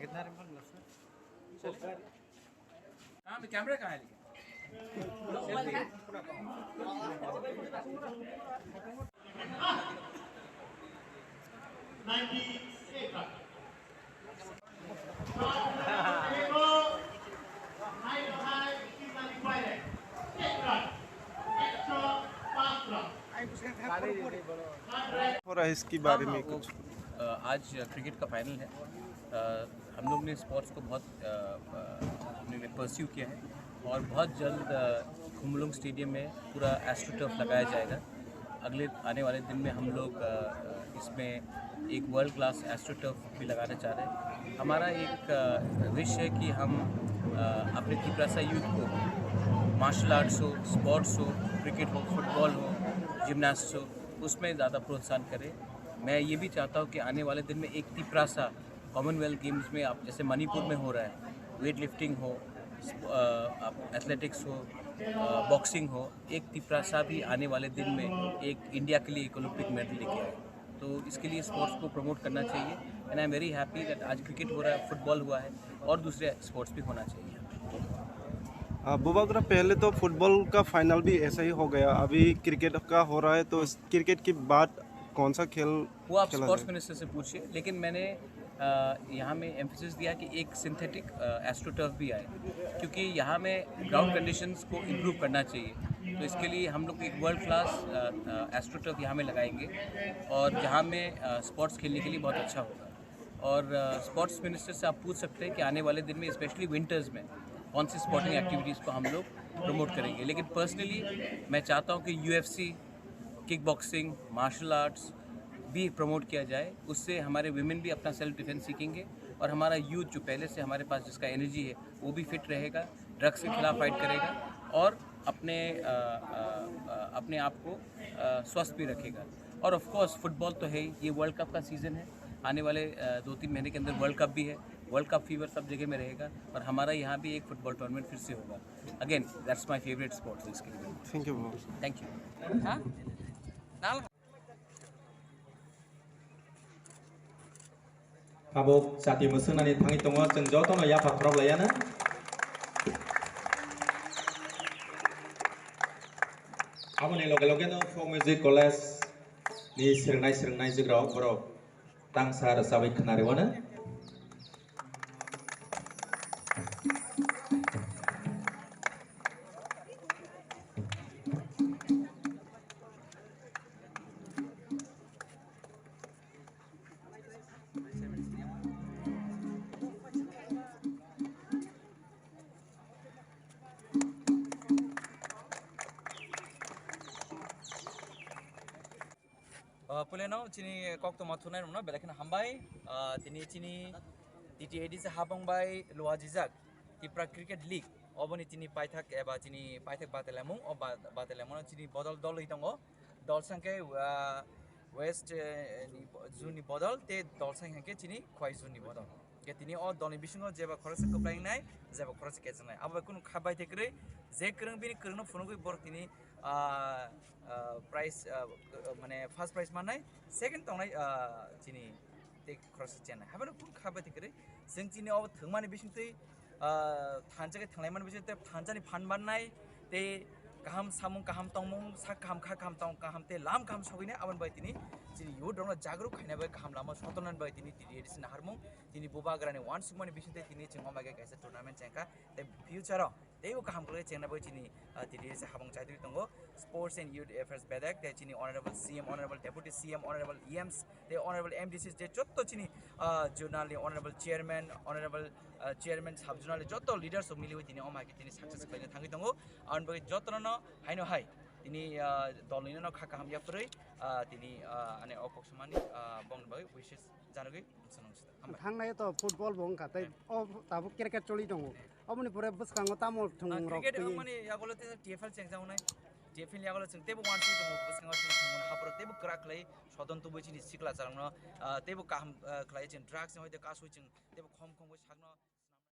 कितना remote sir कहाँ camera कहाँ है? हो रहा है इसके बारे में कुछ? आज क्रिकेट का फाइनल है। हम लोग ने स्पोर्ट्स को बहुत हमने परस्यू किया है और बहुत जल्द खुमलुंग स्टेडियम में पूरा एस्ट्रोटर्फ लगाया जाएगा। अगले आने वाले दिन में हम लोग इसमें एक वर्ल्ड क्लास एस्ट्रोटर्फ भी लगाना चाह रहे हैं। हमारा एक विश है कि हम अपने त्रिपुरा यूथ को मार्शल आर्ट्स हो, स्पोर्ट्स हो, क्रिकेट हो, फुटबॉल हो, जिम्नास्ट हो, उसमें ज़्यादा प्रोत्साहन करें। मैं ये भी चाहता हूँ कि आने वाले दिन में एक तिपरासा कॉमनवेल्थ गेम्स में आप जैसे मणिपुर में हो रहा है, वेट लिफ्टिंग हो, एथलेटिक्स हो, बॉक्सिंग हो, एक तिपरासा भी आने वाले दिन में एक इंडिया के लिए एक ओलंपिक मेडल लेके आए। तो इसके लिए स्पोर्ट्स को प्रमोट करना चाहिए and I am very happy that आज क्रिकेट हो रहा है, फुटबॉल हुआ है और दूसरे स्पोर्ट्स भी होना चाहिए। बुबागरा पहले तो फुटबॉल का फाइनल भी ऐसा ही हो गया, अभी क्रिकेट का हो रहा है, तो क्रिकेट के बाद कौन सा खेल वो आप स्पोर्ट्स मिनिस्टर से पूछिए, लेकिन मैंने यहाँ में एम्फेसिस दिया कि एक सिंथेटिक एस्ट्रोटर्फ भी आए, क्योंकि यहाँ में ग्राउंड कंडीशंस को इम्प्रूव करना चाहिए। तो इसके लिए हम लोग एक वर्ल्ड क्लास एस्ट्रोटर्फ यहाँ में लगाएंगे और जहाँ में स्पोर्ट्स खेलने के लिए बहुत अच्छा होगा। और स्पोर्ट्स मिनिस्टर से आप पूछ सकते हैं कि आने वाले दिन में स्पेशली विंटर्स में कौन सी स्पोर्टिंग एक्टिविटीज़ को हम लोग प्रमोट करेंगे। लेकिन पर्सनली मैं चाहता हूँ कि UFC, kick boxing, martial arts भी प्रमोट किया जाए। उससे हमारे विमेन भी अपना सेल्फ डिफेंस सीखेंगे और हमारा यूथ जो पहले से हमारे पास जिसका एनर्जी है वो भी फिट रहेगा, ड्रग्स के खिलाफ फाइट करेगा और अपने आप को स्वस्थ भी रखेगा। और ऑफ कोर्स फुटबॉल तो है ही, ये वर्ल्ड कप का सीज़न है, आने वाले 2-3 महीने के अंदर वर्ल्ड कप भी है। वर्ल्ड कप फीवर सब जगह में रहेगा और हमारा यहाँ भी एक फुटबॉल टूर्नामेंट फिर से होगा। Again that's my favourite sports इसके लिए। Thank you. Thank you. Kabuk sati musunani tangi tongo जों जतनो याफा खरबलायानो आमनि लगे लगेनो folk music college नि सिरनाय जोग्राव बरफ तांसा रोजाबै खोनारेवानो पुलेनो चिनी कक तो मथुनाय रंगना बेलेखन हामबाय तिनी चिनी TT80 से हाबंबाय लुआजिजाक तिप्रा क्रिकेट लीग अबनि चिनी पाइथाक एबा चिनी पाइथाक बातेलामु ओ बातेलामु चिनी बदल दल हितंगो दल संख्या वेस्ट जुनि बदल ते दल संख्या चिनी खय जुनि बदल के तिनी ओ दलनि बिसिङो जेबा खरस कप्लायनाय जेबा खरस केजनाय अब कुनु खाबाय थेक्रे जे करं बिनि करंनो फुनुगै बर तिनी प्राइस माने फर्स्ट प्राइस मानाय सेकेंड तंनाय चिनी ते क्रस चेन्नाय हाबनो कुन खाबाय थेक्रे जों चिनी अब थंमानि बिसिंतै थानजागे थांनाय माने बिसिंतै थानजानि फान बाननाय ते गाहाम सामुं गाहाम तंमुं सा गाहाम खा गाहाम तंग गाहाम ते लाम गाहाम सगैने आबन बाय तिनी चिनी यु दंना जागरु खायना बाय गाहाम लामा सतनन बाय तिनी TT80 हारमुं तिनी बुबाग्रानि वान सुमानि बिसिंतै तिनी चिंगमा मागे गायसा टुर्नामेंट चेंका ते फ्यूचर तेबो गाहाम करे चेंना बाय चिनी TT80 हाबं चाइदि दंगो स्पोर्ट्स एंड यूथ अफेयर्स बेदाक ते चिनी honourable CM honourable deputy CM honourable EMs ते ऑनरेबल MDCs ते जत्तो चिनी जोनालनि ऑनरेबल चेयरमैन ऑनरेबल चेयरमैन सब जोनालनि जत्तो लीडर्स मिलिवै तिनी अमाके तिनी सक्सेस खायनो थांगि दंगो आन बगे जत्तनो हायनो हाय तिनी दलनिनो न खाका हामया फुरै तिनी आने अपक्षमानि बंग बगे विशेष जानगै सनंसिता थांनाय तो फुटबॉल बंग खातै ओ ताबो क्रिकेट चलि दङ अबनि पुरे बसखाङो तामल थुं क्रिकेट माने यागोलो ते TFL चेंजावनाय TFL यागोलो जों तेबो वान टू दङ बसखाङो जों हाबर तेबो क्राकलै सदन तो बचिनि सिखला चालंनो तेबो काम खलाय जों ड्रग्स होय ते कासुय जों तेबो खम खम सागनो